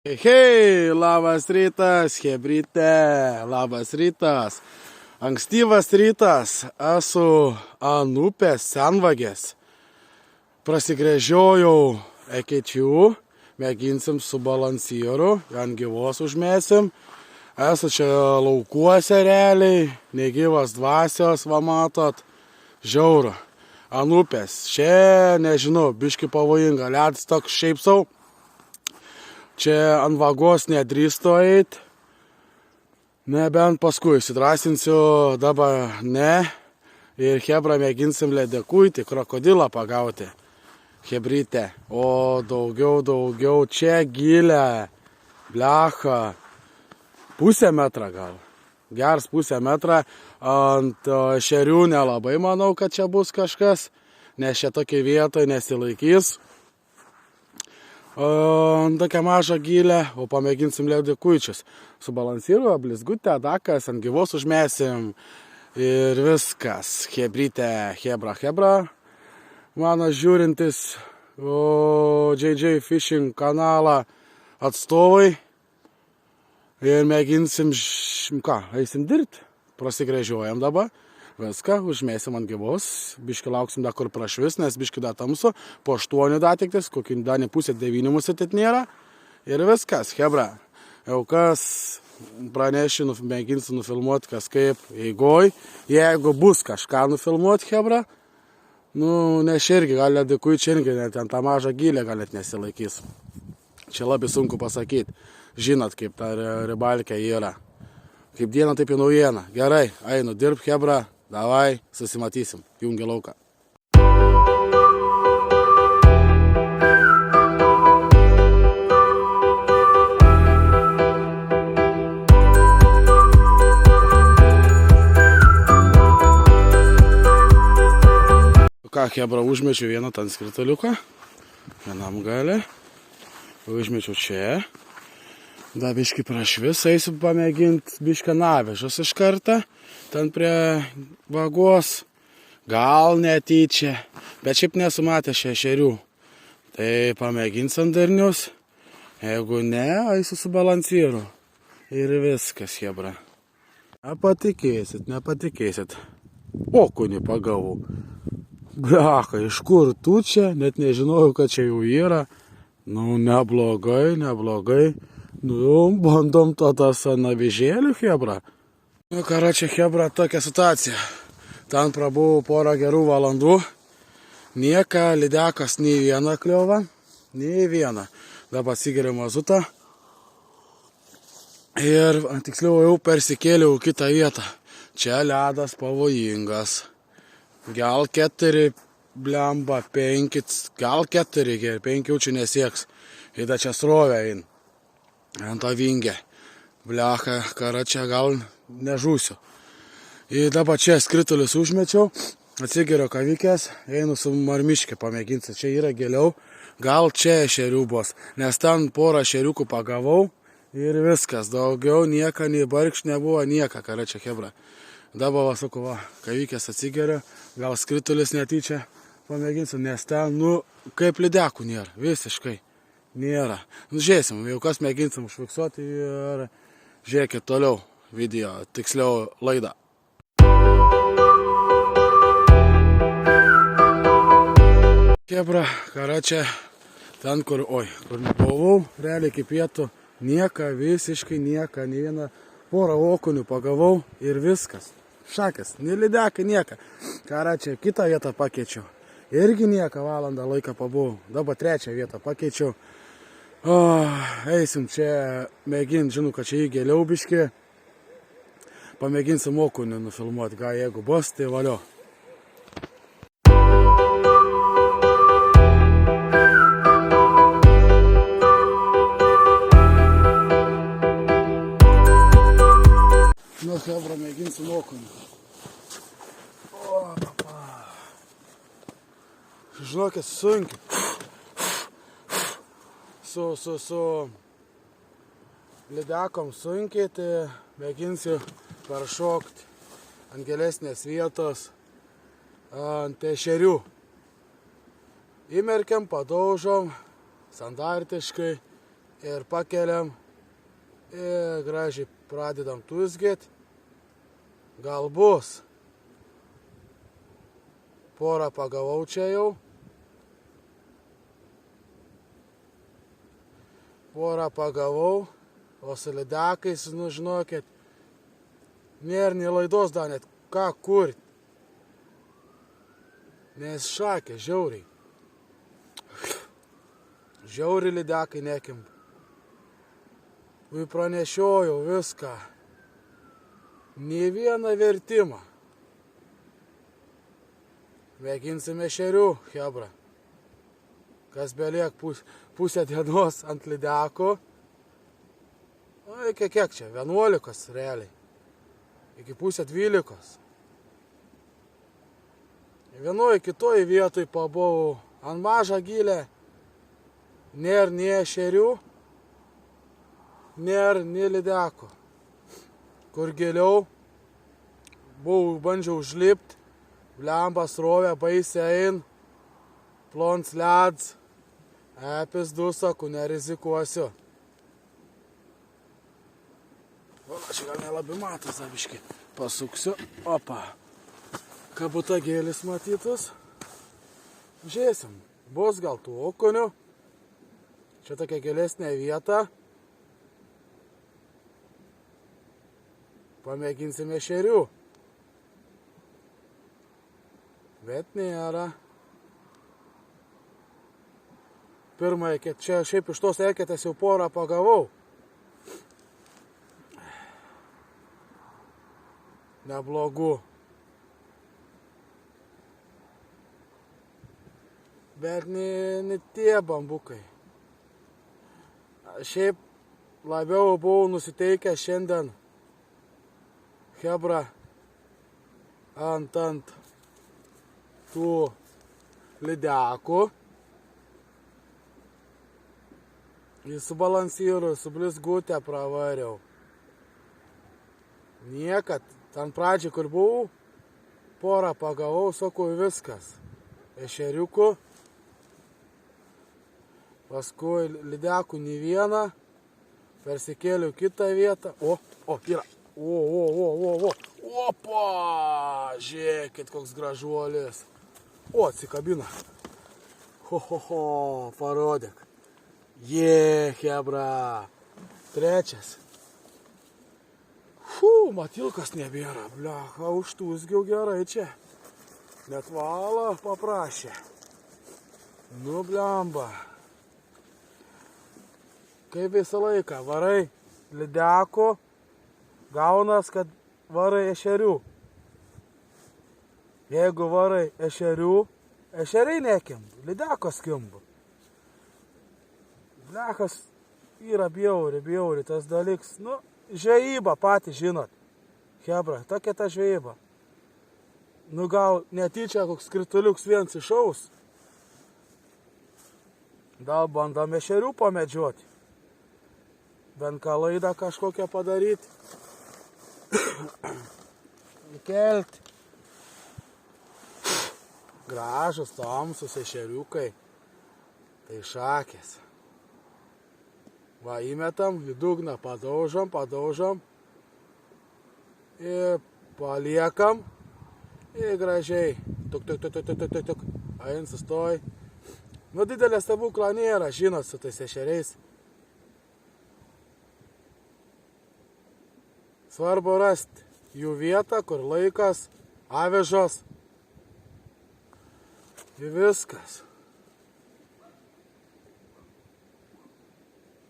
Hei, labas rytas, chebryte, labas rytas. Ankstyvas rytas, esu ant upės senvagės. Prasigręžiojau ekečių, mėginsim su balansieru, ant gyvos užmėsim. Esu čia laukuose realiai, negyvas dvasios, va matot, žiauru. Ant upės, čia nežinau, biški pavojinga, ledas toks šiaip sau. Čia ant vagos nedrįstu eit, nebent paskui įsidrasinsiu, dabar ne. Ir chebra mėginsim ledekuitį, krokodilą pagauti, chebryte. O daugiau čia gilę, blecha, pusę metrą gal. Gers pusę metrą, ant šerių nelabai manau, kad čia bus kažkas, nes čia tokia vietoje nesilaikys. Tokia maža gylė, o pamėginsim ledekuičius. Su balansieru, blizgutę, dakas, ant gyvos užmėsim ir viskas. Chebryte, hebra. Mano žiūrintis JJ Fishing kanalą atstovai. Ir mėginsim, eisim dirbti. Prasigręžiuojam dabar. Viską, užmėsim ant gyvos, biški lauksim dar kur prašvis, nes biški dar tamsu, po 8 datiktis, kokį dar ne pusė 9 mūsų tit nėra. Ir viskas, hebra. Jau kas praneši, mėginsiu nufilmuoti kas kaip eigoj. Jeigu bus kažką nufilmuoti, hebra, nes irgi gal ledekuičiai irgi, net ten tą mažą gylę gal net nesilaikys. Čia labai sunku pasakyti. Žinot, kaip ta ribalkė yra. Kaip diena, taip į naujieną. Gerai, einu dirb, hebra. Davai, susimatysim. Jungia lauką. Ką, hebra, užmečiau vieną ten skritaliuką. Vienam gale. Užmečiau čia. Da biški prašvis, eisiu pamėginti bišką navežas iš kartą, ten prie vagos, gal netyčia, bet šiaip nesu matęs šešerių. Tai pamėginsim darnius, jeigu ne, eisiu su balansieru. Ir viskas, hebra. Nepatikėsit. Okunį pagavau. Blecha, iš kur tu čia, net nežinojau, kad čia jau yra. Neblogai. Bandom tada su navižėliu, hebra. Karočią, hebra, tokia situacija. Ten prabuvau porą gerų valandų. Nieka, lydekas, nei vieną kliovą. Nei vieną. Dabar atsigeriu mazutą. Ir tiksliau jau persikėliau į kitą vietą. Čia ledas pavojingas. Gal 4, blemba, 5, gal 4, 5 čia nesieks. Ir da čia srovė eina. Ant tą vingę. Blecha, karočią, gal nežūsiu. Ir dabar čia skritulius užmečiau, atsigeriu kavikės, einu su marmiškė pamėginsiu. Čia yra giliau, gal čia ešerių bus, nes ten porą ešeriukų pagavau ir viskas. Daugiau nieka, nei barkš nebuvo, nieka, karočią, hebra. Dabar sakau, kavikės atsigeriu, gal skritulis netyčia pamėginsiu, nes ten, kaip lydekų nėra, visiškai. Nėra. Žiūrėsim, jau kas mėginsim užfiksuoti ir žiūrėkit toliau video, tiksliau laidą. Hebra, karočią, ten kur buvau, realiai kaip pietų, nieka, visiškai nieka, nei vieną porą okunių pagavau ir viskas. Šakės, nei lydekai, nieka. Karočią, kitą vietą pakeičiau. Irgi nieka, valandą laiką pabuvau. Dabar 3 vietą pakeičiau. Eisim čia mėginti, žinau, kad čia į gėliau biškį. Pamėginsim okunį nufilmuoti, gal jeigu bus, tai valio. Hebra, mėginsim okunį. Žinokit, sunkiai. Su lydekom sunkiai, tai mėginsiu paršokti ant gilesnės vietos, ant ešerių. Įmerkiam, padaužom, standartiškai ir pakeliam ir gražiai pradedam tuzgėt. Gal bus. Porą pagavau čia jau. Porą pagavau, o su lydekais, nu žinokit, nėra nei laidos dar net ką kurti. Nes šakė, žiauriai. Žiauriai lydekai nekimba. Pranešiojau viską. Nė vieną vertimą. Mėginsime ešerių, chebra. Kas beliek pusę dienos ant lydeko. O iki kiek čia? 11 realiai. Iki pusę 12. Vienoj kitoj vietoj pabuvau ant mažą gilę. Nėra nei ešerių, nėra nei lydeko. Kur giliau, bandžiau užlipti, blemba srovė baisiai ein, plons ledas, epis dusaku, nerizikuosiu. O, čia gal nelabai matos, abiški. Pasuksiu, opa. Kabutagėlis matytus. Žiūrėsim, bus gal tų okonių. Čia tokia gilesnė vieta. Pamėginsime ešerių. Bet nėra. Pirmą eketę, čia šiaip iš tos eketės jau porą pagavau. Neblogų. Bet ne tie bambukai. Šiaip labiau buvau nusiteikęs šiandien, chebra, ant tų lydekų. Į subalansyrų, su blizgutę pravariau. Niekad, ten pradžiai, kur buvau, porą pagavau, sakau, viskas. Ešeriukų. Paskui lydekų nė vieną, persikėliau kitą vietą. Yra. Opa! Žiūrėkit, koks gražuolis. Atsikabina. Parodėk. Chebra. Trečias. Matilkas nebėra. Blecha, užtūsgiau gerai čia. Net valą paprašė. Nu, blemba. Kaip visą laiką, varai lydeko, gaunas, kad varai ešerių. Jeigu varai ešerių, ešeriai nekimba, lydekos kimba. Blechas yra bjauri tas dalyks. Nu, žvejyba patys žinot. Chebra, tokia ta žvejyba. Nu, gal netyčia koks krituliuks viens išaus. Gal bandom ešerių pamedžioti. Bent ką laidą kažkokią padaryti. Įkelti. Gražus, tamsus ešeriukai. Tai šakės. Va, įmetam, į dugną padaužam. Ir paliekam. Ir gražiai. Tuk. Ain, sustoj. Nu, didelė stebukla nėra, žinot, su tais ešeriais. Svarbu rasti jų vietą, kur laikas, avižos. Ir viskas.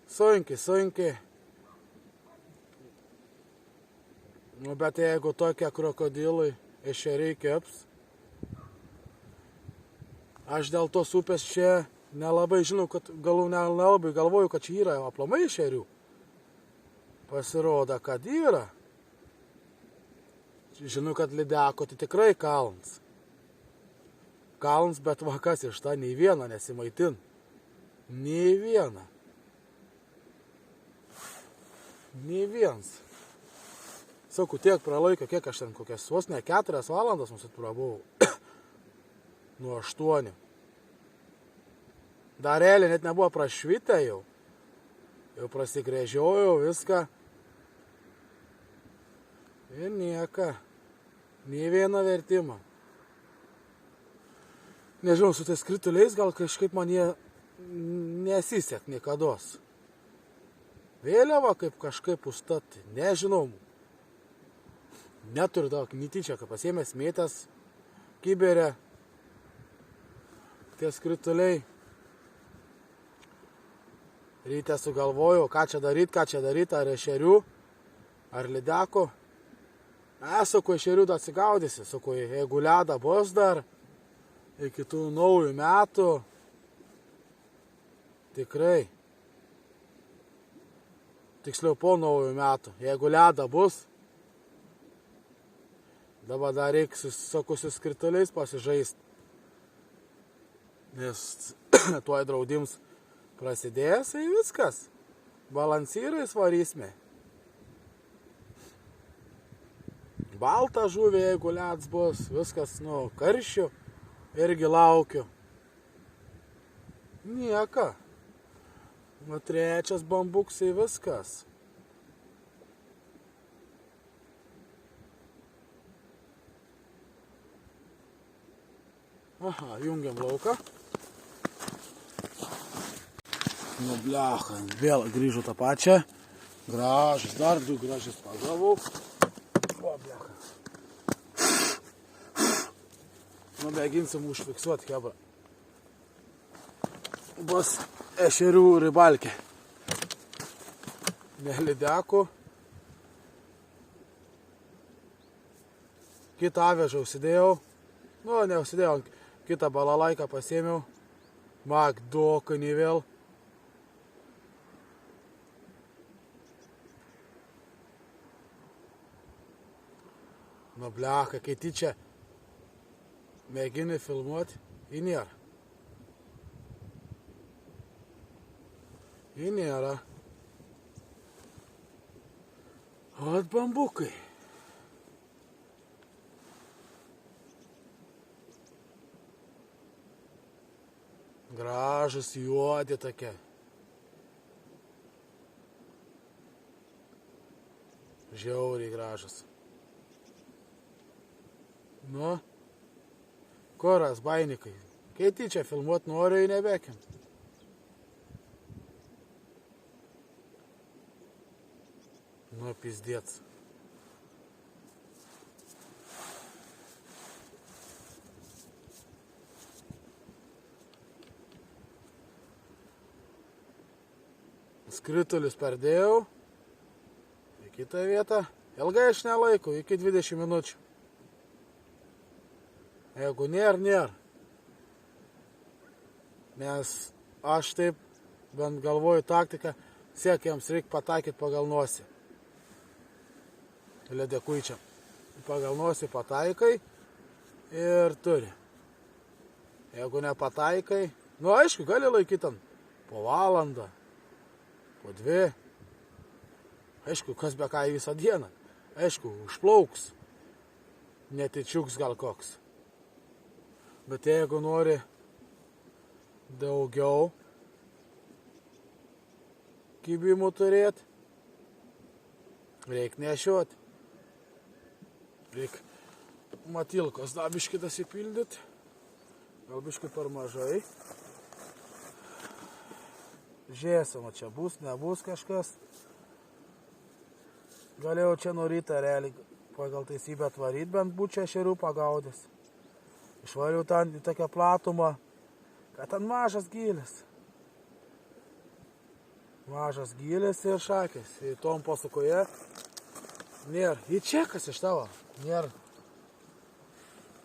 Sunkiai. Nu, bet jeigu tokie krokodilai ešeriai keps, aš dėl tos upės čia nelabai žinau, kad nelabai galvoju, kad čia yra aplamai ešerių. Pasirodo, kad yra. Žinau, kad lydeko tai tikrai kalns. Kalns, bet vakas iš tą nei vieną nesimaitin. Nei vieną. Nei viens. Sakau, tiek pralaiko, kiek aš ten kokias vos ne 4 valandas mūsų prabuvau. Nuo 8. Dar realiai net nebuvo prašvitę jau. Jau prasigrėžiojau viską. Ir nieka. Nei vieną vertimą. Nežinau, su tais krituliais gal kažkaip man jie nesisek niekados. Vėliava kaip kažkaip užstati. Nežinau. Neturiu daug netyčia, kad pasiėmęs mėtas kiberę. Ties krituliai. Ryte sugalvojau, ką čia daryti, ar ešerių, ar lydeko. Sakau, ešerių dar atsigaudysi, sakau, jeigu ledą bus dar, iki tų naujų metų, tikrai, tiksliau po naujų metų, jeigu ledą bus, dabar dar reikia susakusius krituliais pasižaisti, nes tuoj draudims prasidės, tai viskas, balansyrais varysime. Baltą žuvį, jeigu ledas bus, viskas, karščių, irgi laukiu. Nieka. Trečias bambuksai, viskas. Aha, jungiam lauką. Blecha, vėl grįžu tą pačią. Gražus, dar du gražius pagavau. O, blecha. Mėginsim užfiksuoti, chebra. Bus ešerių ribalkė. Ne lydekų. Kitą avižą užsidėjau. Neužsidėjau, kitą balalaiką pasiėmiau. Magdokanį vėl. Blecha, kai tyčia mėgini filmuoti, jį nėra. Jį nėra. O bambukai. Gražus juodi tokie. Žiauriai gražus. Koras, bainikai. Kai tyčia filmuoti noriu, nebekim. Pizdėts. Skritulius perdėjau. Į kitą vietą. Ilgai aš nelaikau, iki 20 minučių. Jeigu nėra. Nes aš taip bent galvoju taktiką, jiems reikia pataikyti pagal nosį. Ledekuičia. Pagal nosį pataikai ir turi. Jeigu nepataikai, aišku, gali laikyti po valandą, po 2. Aišku, kas be ką į visą dieną. Aišku, užplauks. Netičiuks gal koks. Bet jeigu nori daugiau kibimų turėti, reikia nešioti. Reikia matilkos dar biškitas įpildyti. Gal biškit per mažai. Žiūrėsim, čia bus, nebus kažkas. Galėjau čia nuo ryto realiai pagal taisybę atvaryti, bent būčiau ešerių pagaudęs. Išvariau ten į tokią platumą, kad ten mažas gylis. Mažas gylis ir šakės. Į tom pasukoje nėra. Į čia kas iš tavo? Nėra.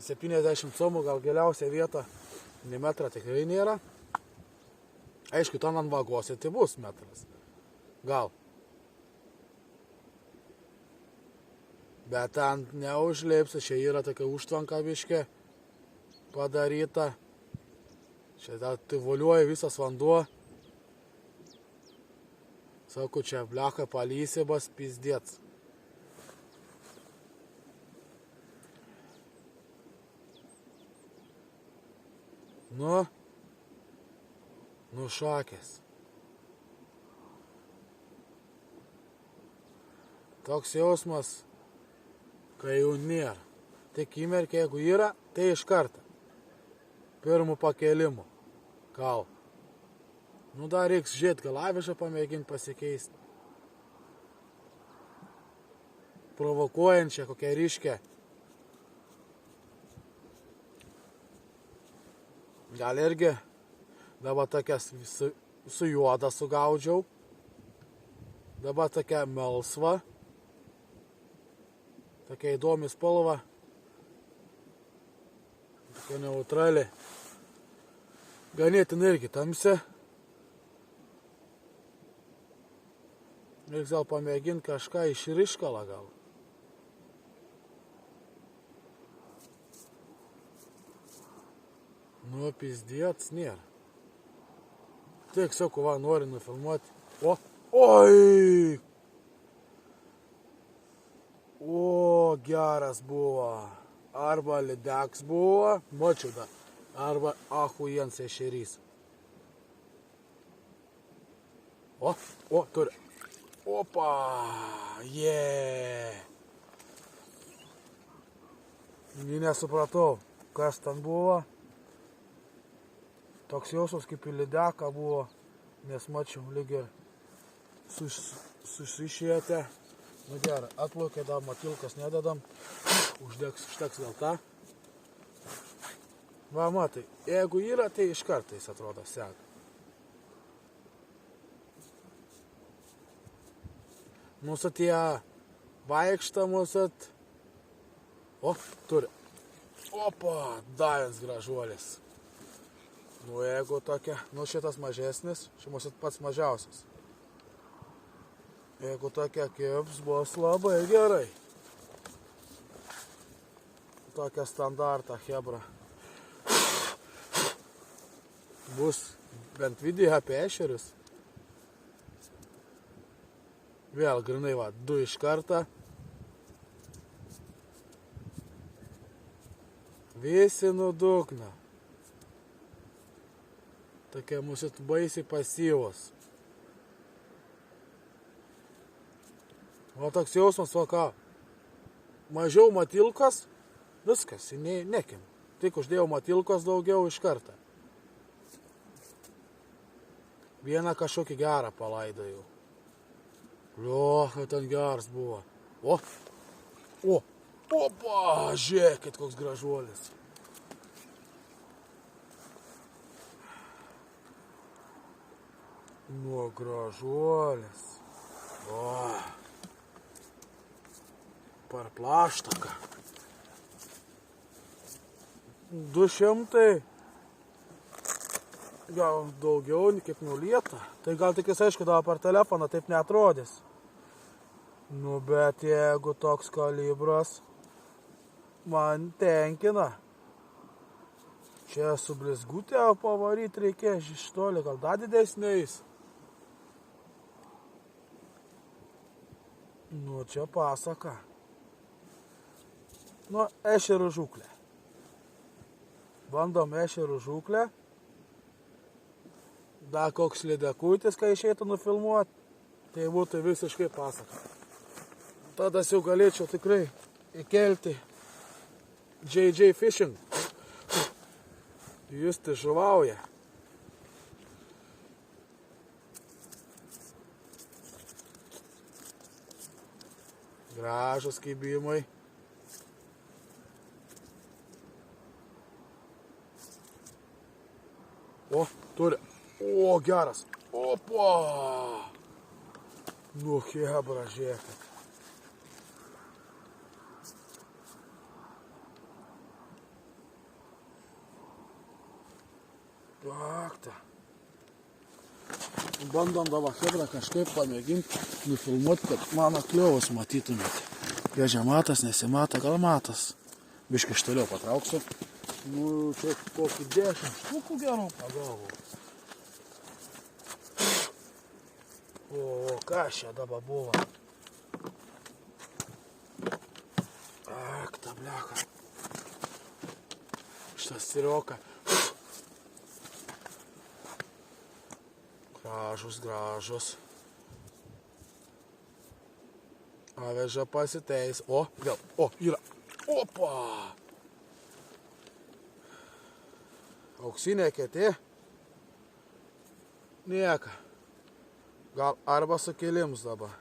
70 comų gal giliausia vieta. Ne metrą tikrai nėra. Aišku, ten ant vagos tai bus metras. Gal. Bet ten neužleipsi, čia yra tokia užtvanka biškė padaryta. Čia tai voliuoja visas vanduo. Sakau, čia blecha palysibas pizdėts. Nu šakės. Toks jausmas, kai jų nėra. Tik įmerkia, jeigu yra, tai iš karto. Pirmų pakelimu. Gal. Nu dar reiks žiūrėti, gal avižą pamėginti pasikeisti. Provokuojančią, kokią ryškę. Gal irgi dabar tokias su juoda sugaudžiau. Dabar tokia melsva. Tokia įdomi spalva. Tokia neutrali. Ganėtinai irgi tamsi. Reiks gal pamėginti kažką iš ryškalą gal. Nu, pizdėts nėra. Tik sakau, va, nori nufilmuoti. O, oi! O, geras buvo. Arba lydeks buvo, mačiau dar. Arba ahujens ešerys. O, turi. Opa, yeah. Nesupratau, kas ten buvo. Toks jausmas kaip į lydeką buvo, nes mačiau lyg ir susišėtė. Nu gerai, atplaukė, dar matilkas nededam, užteks gal tą. Va, matai, jeigu yra, tai iš karto jis atrodo seka. Mūsų tie vaikšta mūsų. O, turi. Opa, davęs gražuolis. Nu, jeigu tokia, nu šitas mažesnis, šitas pats mažiausias. Jeigu tokia kibs, bus labai gerai. Tokia standarta hebra. Bus bent video apie ešerius. Vėl grinai, va, 2 iš kartą. Visi nudugna. Tokie mūsų baisiai pasyvos. O toks jausmas, va ką, mažiau matilkos, viskas, nekim. Tik uždėjau matilkos daugiau iš kartą. Vieną kažkokį gerą palaidojau. Ten geras buvo. Opa, žiūrėkit, koks gražuolis. Nu, gražuolis. Per plaštaką. 200. Gal daugiau, kaip nulieta. Tai gal tik jis aišku dar per telefoną taip neatrodys. Nu, bet jeigu toks kalibras, man tenkina. Čia su blizgutė pavaryti reikės iš toli, gal dar didesniais. Nu, čia pasaka. Nu, ešerių žūklė. Bandom ešerių žūklę. Dar koks lydekutis, kai išeitų nufilmuoti, tai būtų visiškai pasaka. Tada jau galėčiau tikrai įkelti JJ Fishing. Jūs tai žuvauja. Gražus kibimai. O, turi. O, geras. Opa. Nu, hebra, žiūrėkit. Akta. Bandom dabar hebra kažkaip pamėginti nufilmuoti, kad mano kliovus matytumėt. Vėžia matas, nesimata, gal matas. Biškai iš toliau patrauksiu. Nu, čia kokį 10 štukų gerų pagavau. O, kas čia dabar buvo? Akta, bleka. Šitas sirioka. Gražus. Aviža pasiteis. O, vėl. O, yra. Opa. Auksinė ketė. Nieka. Gal arba sukėlims dabar.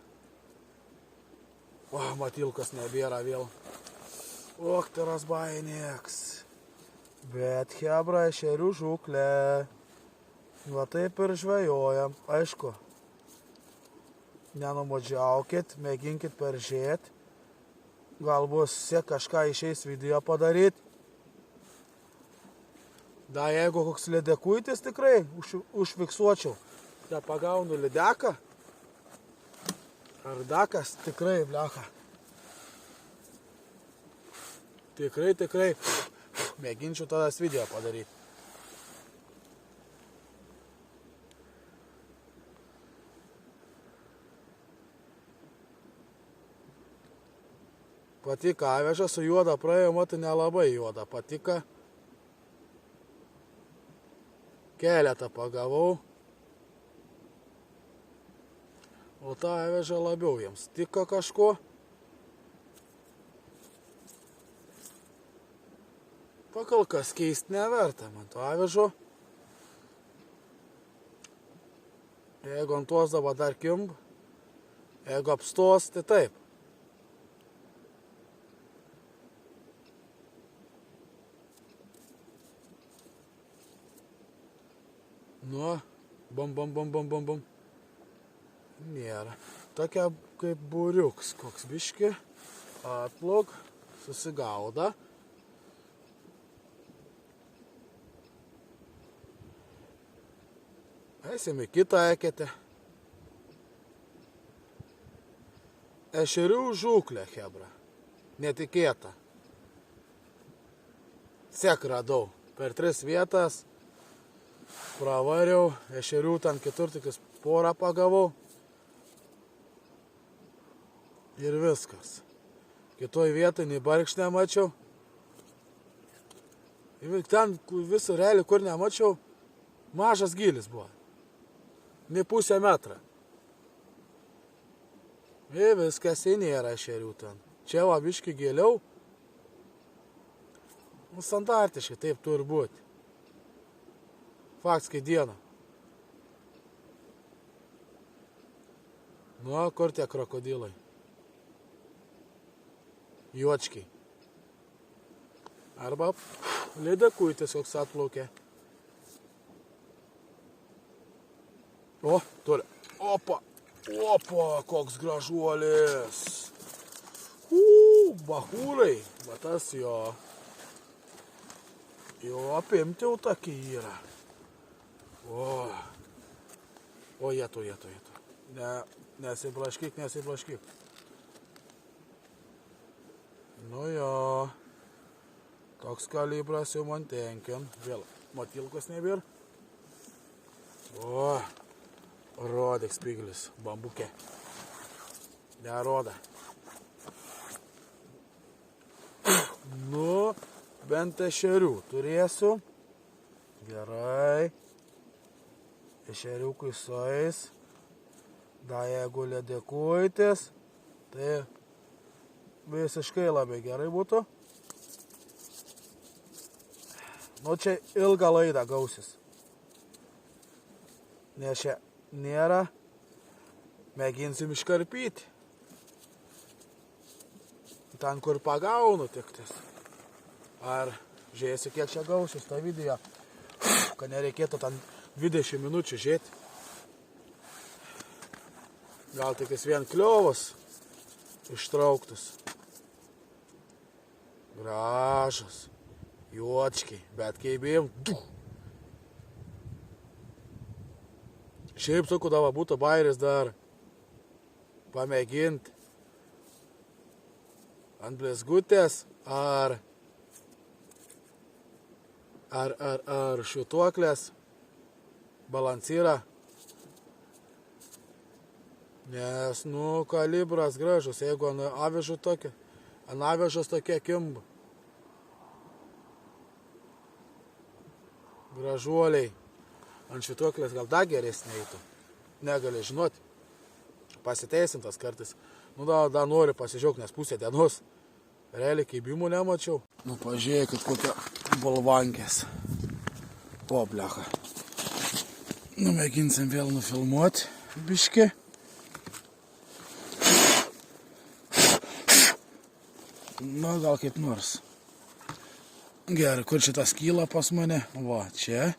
O, matilkas nebėra vėl. Och, taras bainieks. Bet hebra ešerių žūklė. Va taip ir žvejojam. Aišku, nenumodžiaukit, mėginkit peržėt. Gal bus kažką išeis video padaryti. Da, jeigu koks lydekuitis tikrai užfiksuočiau. Da pagaunu lydeką. Ar dakas tikrai, blecha. Tikrai. Mėginčiau tada video padaryti. Patika aviža su juoda praėjo, matai nelabai juoda. Patika. Keletą pagavau. O ta aviža labiau jiems tiko kažko. Pakal kas keist neverta man to avižo. Jeigu ant tos dabar dar kimb, jeigu apstos, tai taip. Nu, bam. Nėra. Tokia kaip būriuks, koks biški. Atpluk, susigauda. Eisim į kitą eketę. Ešerių žūklė, hebra. Netikėta. Sek radau. Per 3 vietas. Pravariau, ešerių ten kitur tikis porą pagavau. Ir viskas. Kitoj vietoj nei barkš nemačiau. Ten visą realiai, kur nemačiau, mažas gilis buvo. Ne pusę metrą. Ir viskas, nėra ešerių ten. Čia va biški giliau. Standartiškai taip turi būti. Faktiškai diena. Nu, kur tie krokodilai? Juočkiai. Arba lydekuitis koks atplaukė. O, turi. Opa, koks gražuolis. Bahūrai. Va tas jo. Jo apimti jau tokie yra. O, jetu. Nesiblaškyk. Nu jo. Toks kalibras jau man tenkin. Vėl matilkos nebėr. O, rodik spiglis, bambukė. Neroda. Nu, bent ešerių turėsiu. Gerai. Ešeriukui sueis. Da jeigu lydekuitis, tai visiškai labai gerai būtų. Nu čia ilgą laidą gausis. Nes čia nėra. Mėginsim iškarpyti. Ten kur pagaunu tiktis. Ar žiūrėsiu kiek čia gausis tą video. Kad nereikėtų ten 20 minučių žiūrėti. Gal tik vien kliovas ištrauktus. Gražus. Juočkiai. Bet kai bijom. Šiaip sakau, dava būtų bairis dar pamėginti ant blizgutės ar šituoklės balansyrą. Nes, nu, kalibras gražus, jeigu ant avižos tokia kimba. Gražuoliai. Ant šituoklės gal dar geresnė eitų. Negali žinoti. pasiteisintas kartais. Nu, dar noriu pasižiauk, nes pusė dienos. Realiai kibimų nemačiau. Nu, pažiūrėkit, kokia bolvankės. O, blecha. Nu, mėginsim vėl nufilmuoti biškį. Nu, gal kaip nors. Gerai, kur šitas kyla pas mane? Va, čia.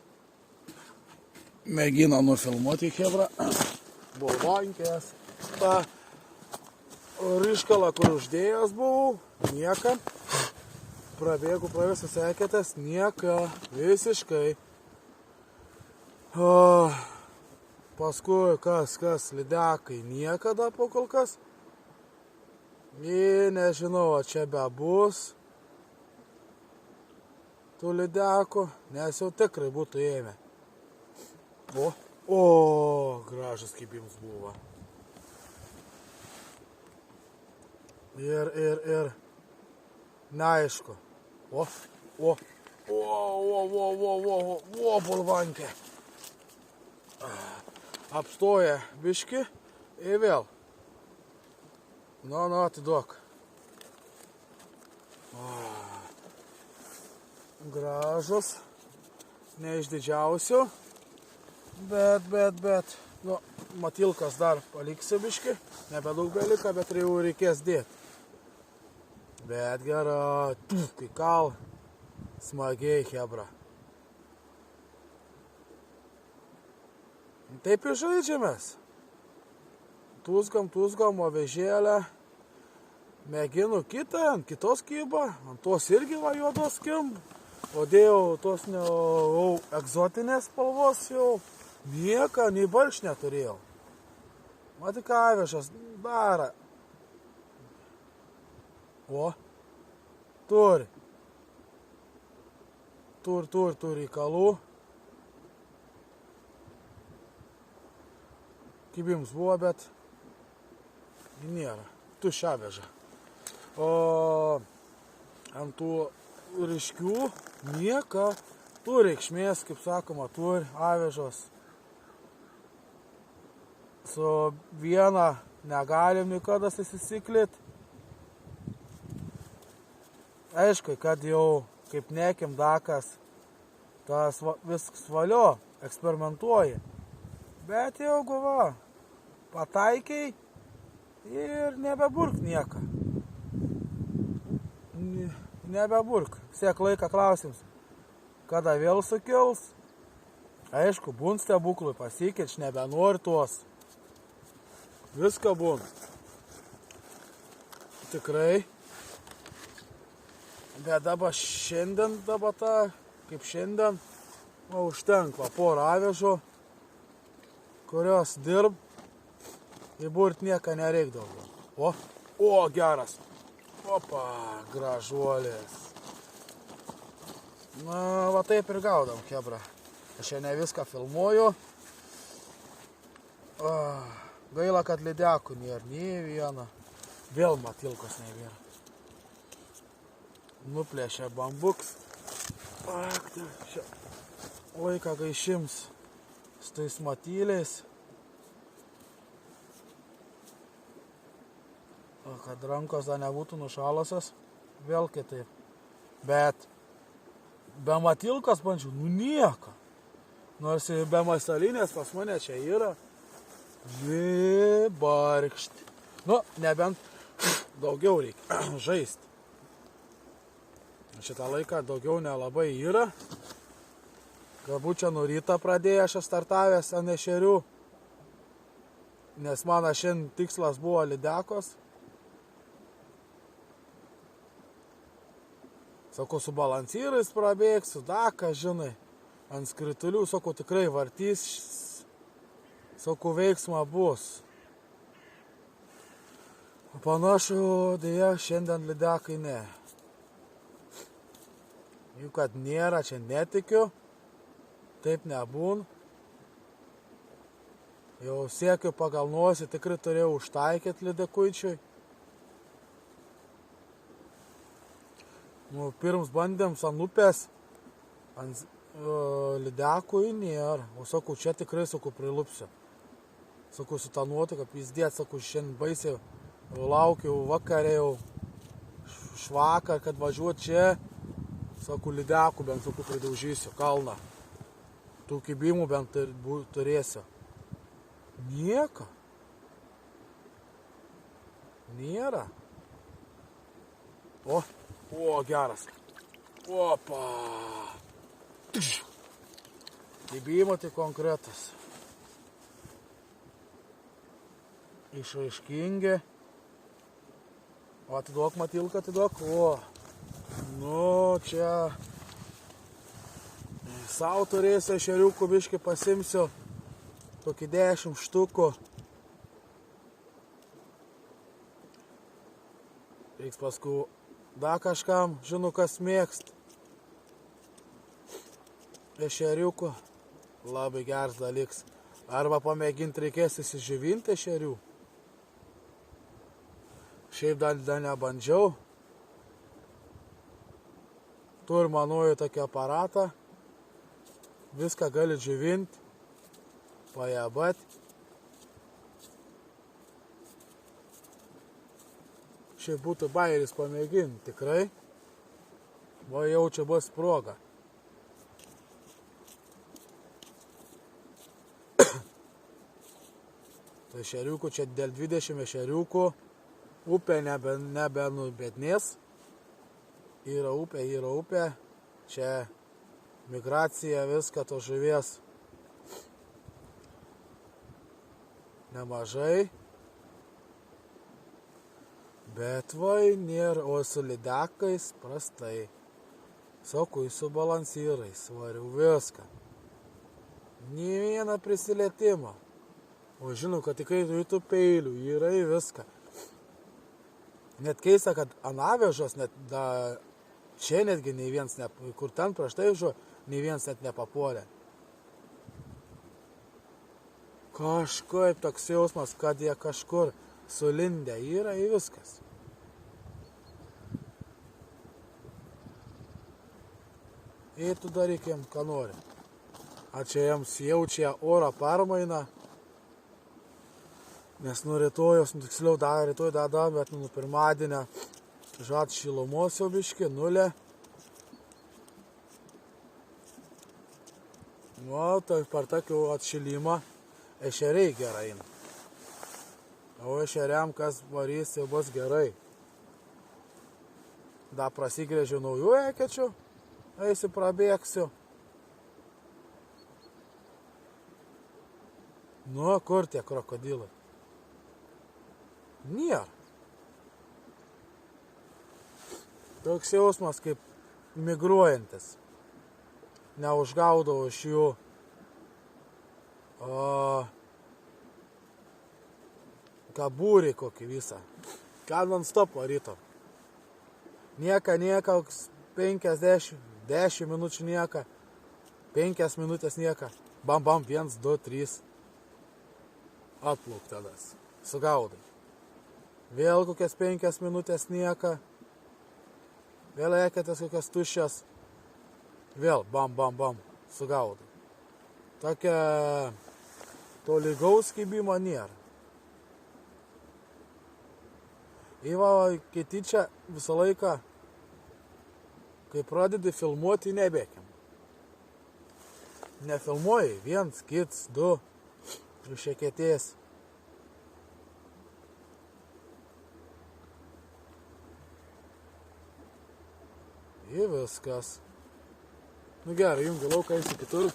Mėgina nufilmuoti chebra. Bolvankės. Ta ryškalą, kur uždėjęs buvau, nieka. Prabėgu pro visą sekėtės, nieka, visiškai. Paskui kas, lydekai, niekada po kol kas. Nežinau, čia be bus tų lydekų, nes jau tikrai būtų ėmę. O, gražus kibims buvo. Ir, neaišku. O, bolvankė. Apstoja biški ir vėl. Nu, atiduok. Gražus. Ne iš didžiausių. Bet. Nu, matilkas dar paliksiu biški. Nebedaug belika, bet jau reikės dėti. Bet gerai. Kai kal. Smagiai, hebra. Taip ir žaidžiamės. Tūsgam, o vežėlę. Mėginu kitą, ant kitos kybą, ant tos irgi va juodos kimb. O dėjau tos egzotinės spalvos jau. Nieka, nei balš neturėjau. Matai, avižas dara. O, turi reikalų. Kibims buvo, bet nėra. Tuščia aviža. O ant tų ryškių nieka. Turi reikšmės, kaip sakoma, turi avižos. Su viena negalim nikada įsisiklit. Aišku, kad jau kaip nekim dakas, tas viskas valio, eksperimentuoji. Bet jau guva, pataikiai ir nebeburk nieką. Nebeburk. Siek laiką klausims, kada vėl sukils. Aišku, būn stebuklui pasikeič, nebenori tuos. Viską būn. Tikrai. Bet dabar šiandien, kaip šiandien, užtenka porą avižų, kurios dirb, įburt nieką nereik daugiau. O, geras. Opa, gražuolis. Na, va taip ir gaudam, hebra. Aš čia ne viską filmuoju. Gaila, kad lydekų nėra, nei viena. Vėl matilkos nebėra. Nuplėšė bambuks. Laiką gaišims su tais matyliais. Kad rankos dar nebūtų nušalusios. Vėl kitaip. Bet be matilkos bandžiau, nieko. Nors be masalinės pas mane čia yra. Barkšti. Nu, nebent daugiau reikia žaisti. Šitą laiką daugiau nelabai yra. Galbūt čia nuo ryto pradėjo aš startavęs ant ešerių. Nes mano šiandien tikslas buvo lydekos. Sakau, su balansyrais prabėgsiu, daką, žinai. Ant skritulių, sakau, tikrai vartys. Sakau, veiksma bus. Panašu, dėja, šiandien lydekai ne. Jų, kad nėra, čia netikiu. Taip nebūn. Jau siekiu pagal nosį, tikrai turėjau užtaikyti lydekuičiui. Nu, pirms bandėm ant upės, ant lydekų nėra. O sakau, čia tikrai, sakau, prilupsiu. Sakau, su tą nuotaką, pizdėt, sakau, šiandien baisiai laukiau vakarė jau švakar, kad važiuot čia. Sakau, lydekų bent, sakau, pridaužysiu kalną. Tų kibimų bent turėsiu. Nieko. Nėra. O, geras. Opa. Kibimo tai konkretus. Išraiškingi. O atiduok, Matilka, atiduok. O. Nu, čia sau turėsiu ešeriukų biškį pasimsiu. Tokį 10 štukų. Reiks paskui dar kažkam, žinau, kas mėgst. Ešeriukų. Labai geras dalyks. Arba pamėginti reikės įsižyvinti ešerių. Šiaip dar nebandžiau. Turi manuoju tokį aparatą. Viską gali džyvinti. Pajabat. Šiaip būtų bairis pamėginti, tikrai. Va jau čia bus proga. Tai ešeriukų, čia dėl 20 ešeriukų. Upė nebenubėdnės. Yra upė. Čia migracija, viską to žuvies. Nemažai. Bet vai nėra, o su lydekais prastai. Sakau, su balansyrais svariu viską. Nė vieną prisilietimą. O žinau, kad tikrai turi tų peilių, yra į viską. Net keista, kad anavežos, čia netgi nei vienas, kur ten prieš tai žuo, nei vienas net nepapuolė. Kažkaip toks jausmas, kad jie kažkur sulindę yra į viskas. Eitų darykim, ką nori. A čia jiems jaučia oro permainą. Nes nuo rytojos, tiksliau rytoj dar, bet nuo pirmadienio žad šilumos jau biški, 0. Nu, tai per tokį atšilimą ešeriai gerai. O ešeriam, kas varys, jau bus gerai. Dar prasigrėžiu naujų ekečių, eisiu prabėgsiu. Nu, kur tie krokodilai? Nėra. Toks jausmas kaip migruojantis. Neužgaudau iš jų kabūrį kokį visą. Ką non-stop varyto. Nieka, 10 minučių nieka. 5 minutės nieka. Bam, 1, 2, 3. Atplauk tadas. Sugaudai. Vėl kokias 5 minutės nieka. Vėl eketės kokias tuščias. Vėl bam. Sugaudai. Tokia tolygaus kibimo nėra. Įva, kiti čia visą laiką, kai pradedi filmuoti, nebėkim. Nefilmuoji, 1, 2, išekėtės. Ir viskas. Nu gerai, jungiu lauką, eisiu kitur.